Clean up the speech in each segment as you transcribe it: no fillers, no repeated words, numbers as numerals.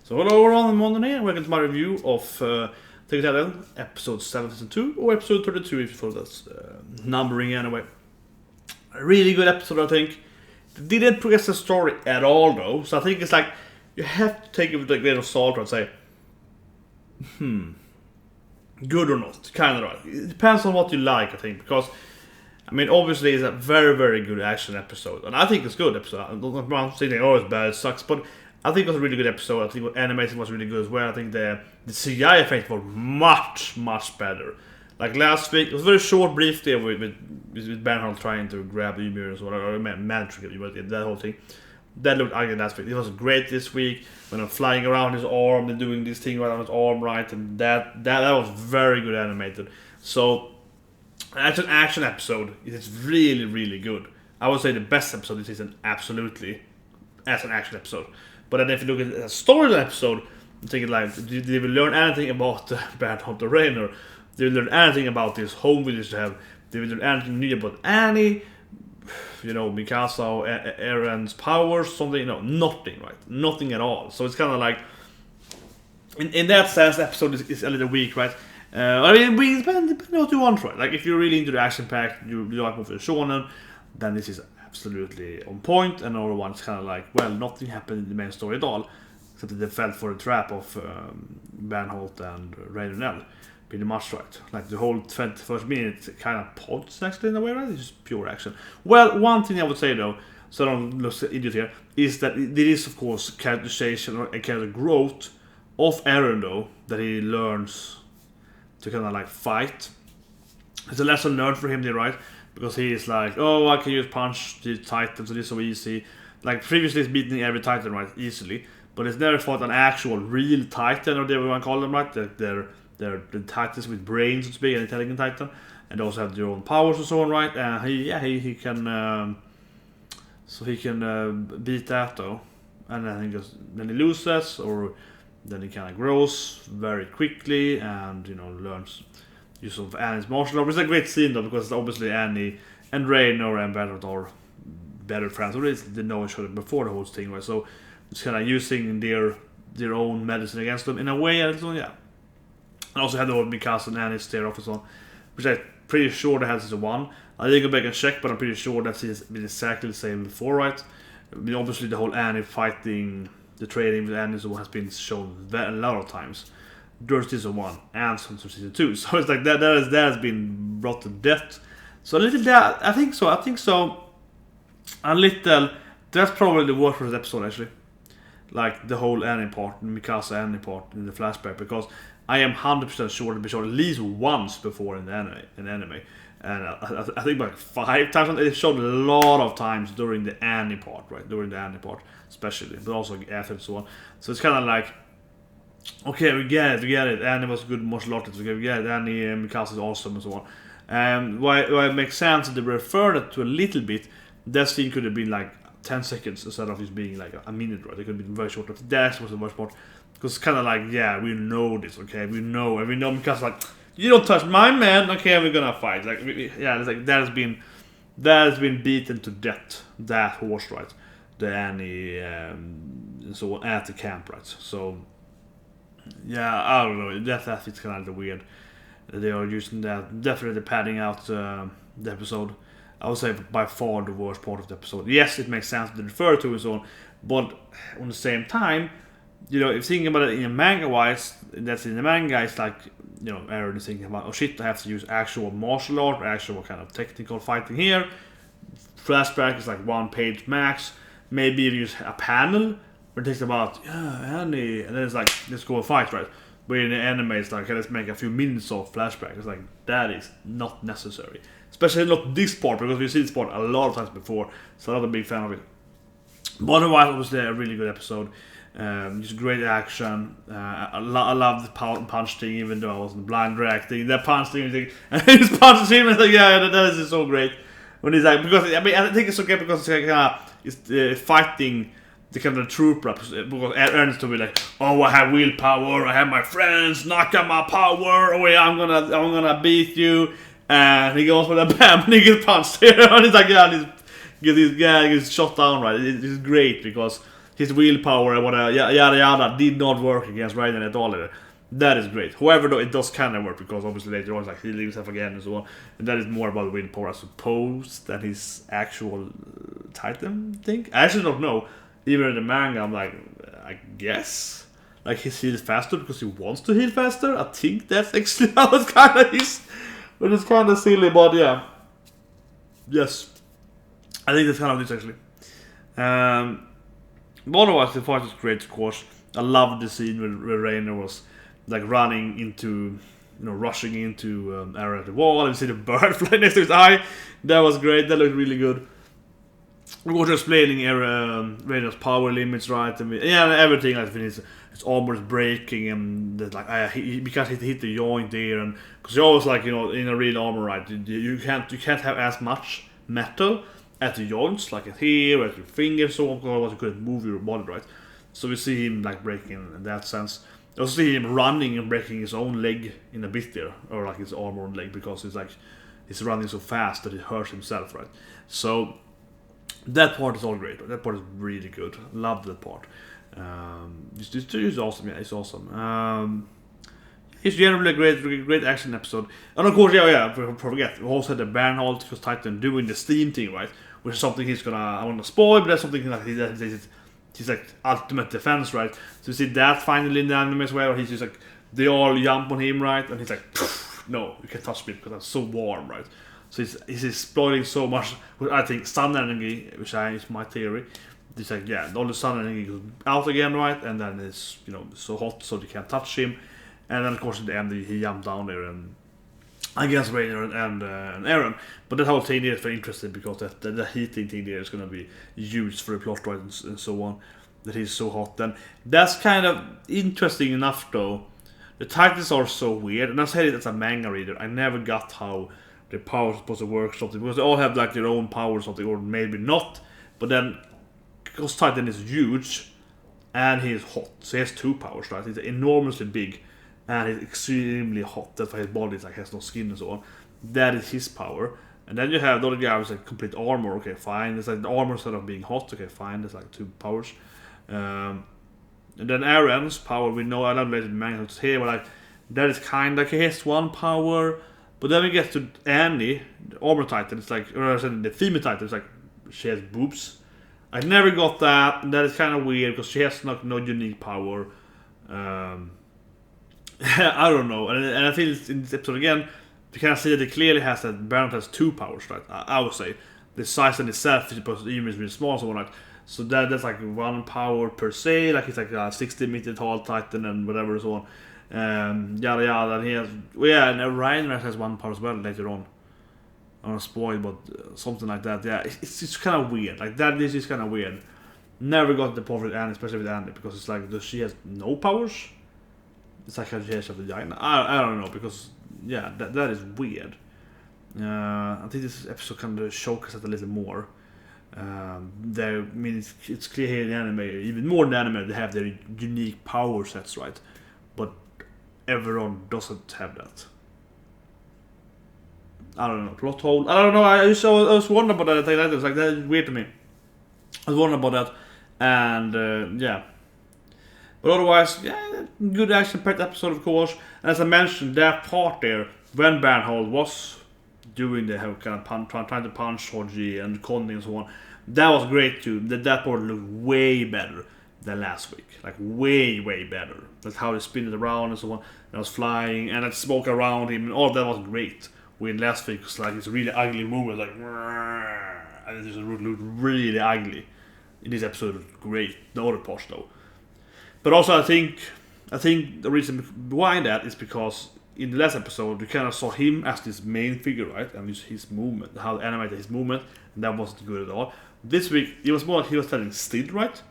So hello everyone, Myrmonden here. Welcome to my review of Eren, episode 7 season 2, or episode 32 if you follow that numbering anyway. A really good episode, I think. Didn't progress the story at all though, so I think it's like you have to take it with a grain of salt and say, good or not, kind of right. It depends on what you like, I think, because I mean, obviously it's a very, very good action episode, and I think it's a good episode. I'm saying, oh, it's bad, it sucks, but I think it was a really good episode. I think the animation was really good as well. I think the CGI effect was much, much better. Like last week, it was a very short, brief there with Bernholdt trying to grab Ymir or manage to get that whole thing. That looked ugly last week. It was great this week when I'm flying around his arm and doing this thing right on his arm, right, and that was very good animated. So as an action episode, it is really, really good. I would say the best episode this season, absolutely, as an action episode. But then if you look at a storyline episode, I'm thinking like, did we learn anything about Bernholdt or Eren, or did we learn anything about this home village to have? Did we learn anything new about Annie? You know, becasue, Eren's powers, something, you know, nothing, right? Nothing at all. So it's kind of like, in that sense, the episode is a little weak, right? I mean, depending on what you want, right? Like, if you're really into the action pack, you like more for the shonen, then this is absolutely on point. And other one's kind of like, well, nothing happened in the main story at all, except that they fell for the trap of Bernholdt and Eren. Pretty much right. Like the whole 21st minute kind of pods actually in a way, right? It's just pure action. Well, one thing I would say though, so I don't look idiot here, is that there is of course characterization or a character growth of Eren though, that he learns to kind of like fight. It's a lesson learned for him there, right? Because he is like, oh, I can use punch these titans, so this is so easy. Like previously he's beating every titan, right, easily. But he's never fought an actual real titan, or whatever you want to call them, right? They're the titans with brains, so to speak, an intelligent titan, and they also have their own powers and so on, right? He can so he can beat that though, and then he loses, or then he kind of grows very quickly, and you know learns use of Annie's martial art. It's a great scene though, because obviously Annie and Raynor and Bernholdt are better friends, or at least they know each other before the whole thing, right? So it's kind of using their own medicine against them in a way, and so yeah. I also had the old becasue and Annie stare off and so on, which I'm pretty sure that has one. I didn't go back and check, but I'm pretty sure that's been exactly the same before, right? I mean, obviously the whole Annie fighting, the training with Annie has been shown a lot of times during season 1 and some season 2. So it's like that has been brought to death. So a little that I think so. A little. That's probably the worst episode actually. Like the whole Annie part, the becasue Annie part in the flashback, because I am 100% sure to be shown at least once before in the anime. And I think like 5 times. It showed a lot of times during the Annie part, right? During the Annie part, especially, but also after and so on. So it's kind of like, okay, we get it. Annie was a good martial artist. Okay, we get it. Annie and becasue is awesome and so on. Why it makes sense that they refer that to a little bit. That scene could have been like 10 seconds instead of it being like a minute, right? It could have been very short. That was the worst part. Because it's kind of like, yeah, we know this, okay? We know because like, you don't touch my man, okay? We're gonna fight. Like, it's like that has been beaten to death. That horse, right? The Annie, and so on at the camp, right? So, yeah, I don't know. That fits kind of weird. They are using that, definitely padding out the episode. I would say by far the worst part of the episode. Yes, it makes sense to refer to and so on, but on the same time, you know, if thinking about it in a manga wise, that's in the manga, it's like, you know, Eren is thinking about, oh shit, I have to use actual martial art, or actual kind of technical fighting here. Flashback is like 1 page max. Maybe you use a panel where it takes about, yeah, Annie, and then it's like, let's go and fight, right? But in the anime, it's like, okay, let's make a few minutes of flashback. It's like, that is not necessary. Especially not this part, because we've seen this part a lot of times before, so I'm not a big fan of it. But otherwise, obviously, a really good episode. Just great action. I love the punch thing, even though I wasn't blind reacting. That punch thing, and he just punches him, and it's like, yeah, that is so great. When he's like, because I mean, I think it's okay because it's fighting the kind of trooper, because Eren's to be like, oh, I have willpower, I have my friends, knock out my power, oh yeah, I'm gonna beat you. And he goes for the bam, and he gets punched here, and he's like, yeah, this guy gets shot down, right? It's great because his willpower and whatever, yada yada, did not work against Raiden at all. That is great. However, though, it does kind of work because obviously later on, like healing himself again and so on, and that is more about willpower, I suppose, than his actual Titan thing. I actually don't know. Even in the manga, I'm like, I guess, like he heals faster because he wants to heal faster. I think that's actually how it kind of is, but it's kind of silly. But yeah, yes, I think that's kind of it actually. But otherwise, the fight was great, of course. I loved the scene where Rainer was like running into, rushing into Eren at the wall, and you see the bird fly next to his eye. That was great. That looked really good. We were explaining Rainer's power limits, right? And everything. Like his armor is breaking, and that, like because he hit the joint there, and because you're always like in a real armor, right? You can't have as much metal at the joints, like at here, at your fingers, so of course you couldn't move your body, right? So we see him like breaking in that sense. I also see him running and breaking his own leg in a bit there, or like his armor on leg, because he's running so fast that it hurts himself, right? So that part is all great. Right? That part is really good. Love that part. It's awesome. Yeah, it's awesome. It's generally a great action episode. And of course, forget, we also had the Bernholdt was Titan doing the steam thing, right? Which is something I want to spoil, but that's something like he's like ultimate defense, right? So you see that finally in the anime as well, where he's just like, they all jump on him, right? And he's like, no, you can't touch me because I'm so warm, right? So he's exploiting so much with, I think, sun energy, which is my theory. It's like, all the sun energy goes out again, right? And then it's, so hot so they can't touch him. And then, of course, in the end, he jumped down there and against Rainer and Eren. But that whole thing there is very interesting because the heating thing there is going to be used for the plot, right, and so on. That he's so hot. And that's kind of interesting enough, though. The Titans are so weird. And I said it as a manga reader. I never got how their powers are supposed to work or something. Because they all have like their own power or something, or maybe not. But then, because Titan is huge and he is hot, so he has two powers, right? He's enormously big. And he's extremely hot. That's why his body is like has no skin and so on. That is his power. And then you have the other guy with like complete armor. Okay, fine. It's like the armor instead of being hot. Okay, fine. There's like two powers. And then Eren's power, we know I don't let it man here, but like that is kind of like he has one power. But then we get to Annie, the armor titan. It's like, or I said the female titan. It's like she has boobs. I never got that. And that is kind of weird because she has no unique power. I don't know, and I feel in this episode again, you can see that it clearly has that Bernholdt has two powers, right? I would say the size in itself is supposed to even be really small, so on, right? So that's like one power per se, like it's like a 60-meter tall Titan and whatever so on. Yada yada. And he has, and Ryan has one power as well later on. I don't spoil, but something like that. Yeah, it's just kind of weird. Like that is just kind of weird. Never got the point with Annie, especially with Annie, because it's like she has no powers. It's like a chest of the vagina. I don't know, because that is weird. I think this episode kind of showcases it a little more. It's clear here in the anime, even more in the anime, they have their unique power sets, right? But everyone doesn't have that. I don't know, plot hole. I don't know. I was wondering about that. It was like that is weird to me. I was wondering about that, and But otherwise, good action-packed episode, of course. And as I mentioned, that part there, when Bernholdt was doing the kind of trying to punch Hoji and Connie and so on, that was great too. That part looked way better than last week. Like, way, way better. That's how they spin it around and so on. And I was flying, and that smoke around him, and all of that was great. When last week was like this really ugly movement, like, and it just looked really ugly. In this episode, it was great. The other parts, though. But also, I think the reason behind that is because in the last episode, you kind of saw him as this main figure, right? And his movement, how they animated his movement, and that wasn't good at all. This week, it was more like he was standing still, right?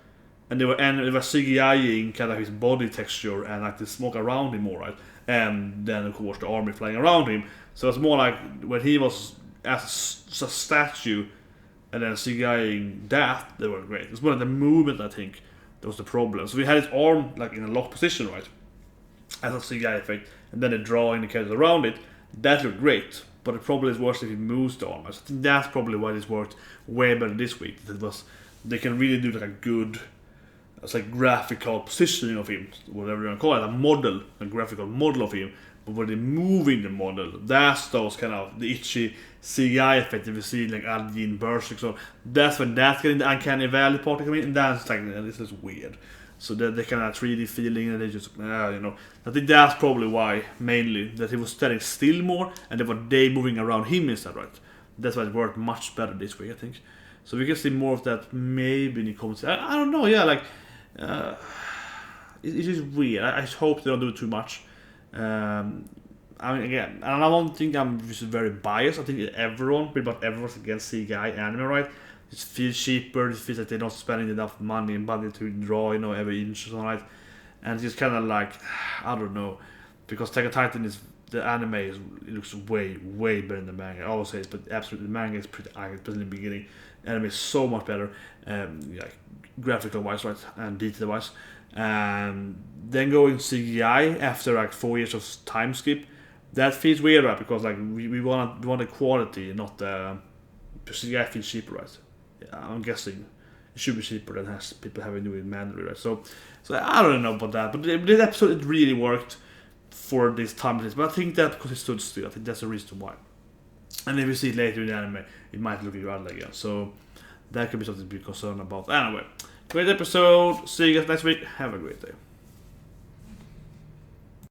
And they were CGI-ing kind of his body texture and like the smoke around him more, right? And then, of course, the army flying around him. So it's more like when he was as a statue and then CGI-ing that, they were great. It's more like the movement, I think. That was the problem. So we had his arm like in a locked position, right? As a CGI effect, and then the drawing the characters around it. That looked great, but the problem is worse if he moves the arm. So I think that's probably why this worked way better this week. They can really do like a good it's like graphical positioning of him, whatever you want to call it, a graphical model of him. But when they're moving the model, that's those kind of the itchy CGI effect that we see like Algin Berserk. So that's when that's getting the uncanny valley part coming in, and that's like this is weird. So they kind of 3D feeling, and they just I think that's probably why mainly that he was standing still more, and then were they moving around him instead, right? That's why it worked much better this way, I think. So we can see more of that maybe in the comments. I don't know, yeah, like it is weird. I hope they don't do it too much. I mean, again, and I don't think I'm just very biased. I think pretty much everyone's against CGI anime, right? It feels cheaper. It feels like they're not spending enough money and budget to draw, every inch or something, right? And it's just kind of like, I don't know, because Attack on Titan the anime it looks way better than the manga. I always say it, but absolutely the manga is pretty ugly, especially in the beginning. Anime is so much better, graphical wise, right, and detail wise. And then going CGI after like 4 years of time skip, that feels weird, right? Because like we want the quality, not the CGI feels cheaper, right? Yeah, I'm guessing it should be cheaper than has people having to do it manually, right? So I don't know about that, but this episode it really worked for this time, but I think that because it stood still, I think that's the reason why. And if you see it later in the anime, it might look ugly again. So that could be something to be concerned about. Anyway, great episode. See you guys next week. Have a great day.